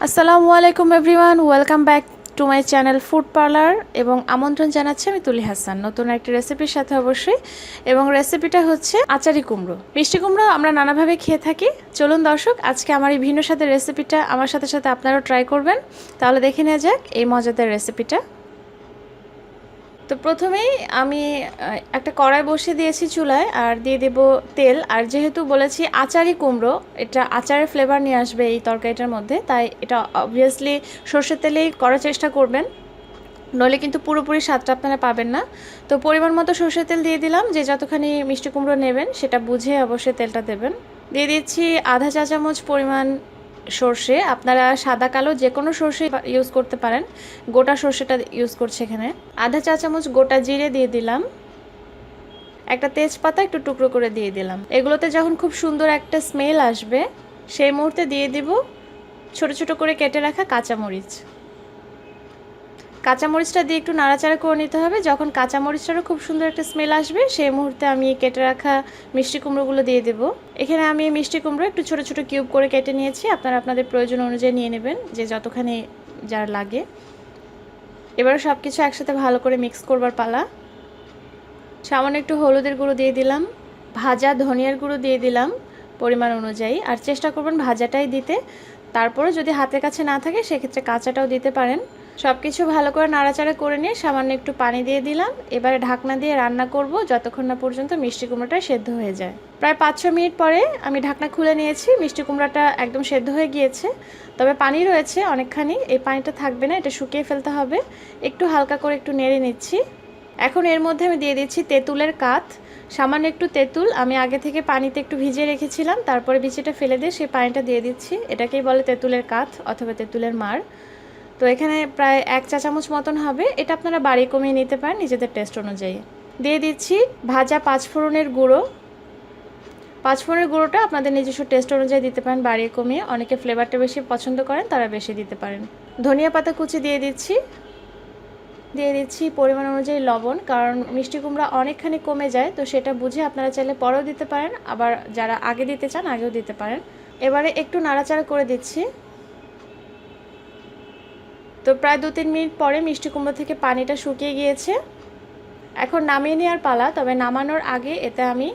আসসালামু আলাইকুম everyone, welcome back to my channel food parlour এবং আমন্ত্রণ জানাচ্ছি আমি তুলি হাসান নতুন একটি রেসিপির সাথে অবশ্যই। এবং রেসিপিটা হচ্ছে আচারি কুমড়ো। মিষ্টি কুমড়ো আমরা নানাভাবে খেয়ে থাকি। চলুন দর্শক, আজকে আমার এই ভিন্ন সাথে রেসিপিটা আমার সাথে সাথে আপনারাও ট্রাই করবেন। তাহলে দেখে নেওয়া যাক এই মজাদার রেসিপিটা। তো প্রথমেই আমি একটা কড়াই বসিয়ে দিয়েছি চুলায়, আর দিয়ে দেব তেল। আর যেহেতু বলেছি আচারি কুমড়ো, এটা আচারের ফ্লেভার নিয়ে আসবে এই তরকারিটার মধ্যে, তাই এটা অবভিয়াসলি সর্ষের তেলেই করার চেষ্টা করবেন, নইলে কিন্তু পুরোপুরি স্বাদটা আপনারা পাবেন না। তো পরিমাণ মতো সর্ষের তেল দিয়ে দিলাম, যে যতখানি মিষ্টি কুমড়ো নেবেন সেটা বুঝে অবশ্যই তেলটা দেবেন। দিয়ে দিচ্ছি আধা চা চামচ পরিমাণ সর্ষে। আপনারা সাদা কালো যে কোনো সর্ষে ইউজ করতে পারেন, গোটা সর্ষেটা ইউজ করছি এখানে। আধা চা চামচ গোটা জিরে দিয়ে দিলাম, একটা তেজপাতা একটু টুকরো করে দিয়ে দিলাম। এগুলোতে যখন খুব সুন্দর একটা স্মেল আসবে সেই মুহূর্তে দিয়ে দিব ছোট ছোট করে কেটে রাখা কাঁচামরিচ। কাঁচামরিচটা দিয়ে একটু নাড়াচাড়া করে নিতে হবে। যখন কাঁচামরিচটারও খুব সুন্দর একটা স্মেল আসবে সেই মুহূর্তে আমি কেটে রাখা মিষ্টি কুমড়োগুলো দিয়ে দেব। এখানে আমি মিষ্টি কুমড়ো একটু ছোট ছোট কিউব করে কেটে নিয়েছি, আপনারা আপনাদের প্রয়োজন অনুযায়ী নিয়ে নেবেন, যে যতখানি যার লাগে। এবার সব কিছু একসাথে ভালো করে মিক্স করবার পালা। সামান্য একটু হলুদের গুঁড়ো দিয়ে দিলাম, ভাজা ধনিয়ার গুঁড়ো দিয়ে দিলাম পরিমাণ অনুযায়ী। আর চেষ্টা করবেন ভাজাটাই দিতে, তারপরে যদি হাতের কাছে না থাকে সেক্ষেত্রে কাঁচাটাও দিতে পারেন। সব কিছু ভালো করে নাড়াচাড়া করে নিয়ে সামান্য একটু পানি দিয়ে দিলাম। এবারে ঢাকনা দিয়ে রান্না করব যতক্ষণ না পর্যন্ত মিষ্টি কুমড়োটা সেদ্ধ হয়ে যায়। প্রায় 5-6 মিনিট পরে আমি ঢাকনা খুলে নিয়েছি। মিষ্টি কুমড়োটা একদম সেদ্ধ হয়ে গিয়েছে, তবে পানি রয়েছে অনেকখানি। এই পানিটা থাকবে না, এটা শুকিয়ে ফেলতে হবে। একটু হালকা করে একটু নেড়ে নিচ্ছি। এখন এর মধ্যে আমি দিয়ে দিচ্ছি তেঁতুলের কাঠ। সামান্য একটু তেঁতুল আমি আগে থেকে পানিতে একটু ভিজিয়ে রেখেছিলাম, তারপরে বিচিটা ফেলে দিয়ে সেই পানিটা দিয়ে দিচ্ছি। এটাকেই বলে তেঁতুলের কাঠ অথবা তেঁতুলের মার। তো এখানে প্রায় 1 চা চামচ মতন হবে। এটা আপনারা বাড়িয়ে কমিয়ে নিতে পারেন নিজেদের টেস্ট অনুযায়ী। দিয়ে দিচ্ছি ভাজা 5 ফোড়নের গুঁড়ো। 5 ফোড়নের গুঁড়োটা আপনাদের নিজস্ব টেস্ট অনুযায়ী দিতে পারেন, বাড়িয়ে কমিয়ে। অনেকে ফ্লেভারটা বেশি পছন্দ করেন, তারা বেশি দিতে পারেন। ধনিয়া পাতা কুচি দিয়ে দিচ্ছি। দিয়ে দিচ্ছি পরিমাণ অনুযায়ী লবণ, কারণ মিষ্টি কুমড়া অনেকখানি কমে যায়, তো সেটা বুঝে আপনারা চাইলে পরেও দিতে পারেন, আবার যারা আগে দিতে চান আগেও দিতে পারেন। এবারে একটু নাড়াচাড়া করে দিচ্ছি। তো প্রায় 2-3 মিনিট পরে মিষ্টি কুমড়ো থেকে পানিটা শুকিয়ে গিয়েছে। এখন নামিয়ে নেওয়ার পালা। তবে নামানোর আগে এতে আমি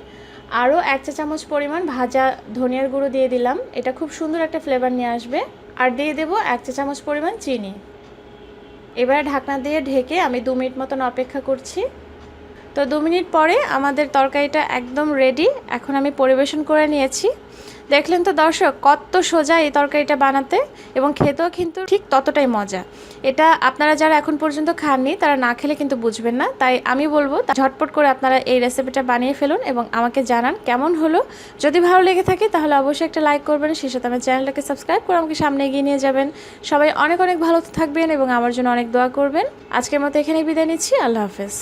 আরও 1 চা চামচ পরিমাণ ভাজা ধনিয়ার গুঁড়ো দিয়ে দিলাম। এটা খুব সুন্দর একটা ফ্লেভার নিয়ে আসবে। আর দিয়ে দেব 1 চা চামচ পরিমাণ চিনি। এবারে ঢাকনা দিয়ে ঢেকে আমি 2 মিনিট মতন অপেক্ষা করছি। তো 2 মিনিট পরে আমাদের তরকারিটা একদম রেডি। এখন আমি পরিবেশন করে নিয়েছি। দেখলেন তো দর্শক, কত সোজা এই তরকারিটা বানাতে, এবং খেতেও কিন্তু ঠিক ততটাই মজা। এটা আপনারা যারা এখন পর্যন্ত খাননি তারা না খেলে কিন্তু বুঝবেন না। তাই আমি বলবো ঝটপট করে আপনারা এই রেসিপিটা বানিয়ে ফেলুন এবং আমাকে জানান কেমন হলো। যদি ভালো লেগে থাকে তাহলে অবশ্যই একটা লাইক করবেন, সেই সাথে আমার চ্যানেলটাকে সাবস্ক্রাইব করে আমাকে সামনে এগিয়ে নিয়ে যাবেন। সবাই অনেক অনেক ভালো থাকবেন এবং আমার জন্য অনেক দোয়া করবেন। আজকের মতো এখানেই বিদায় নিচ্ছি। আল্লাহ হাফেজ।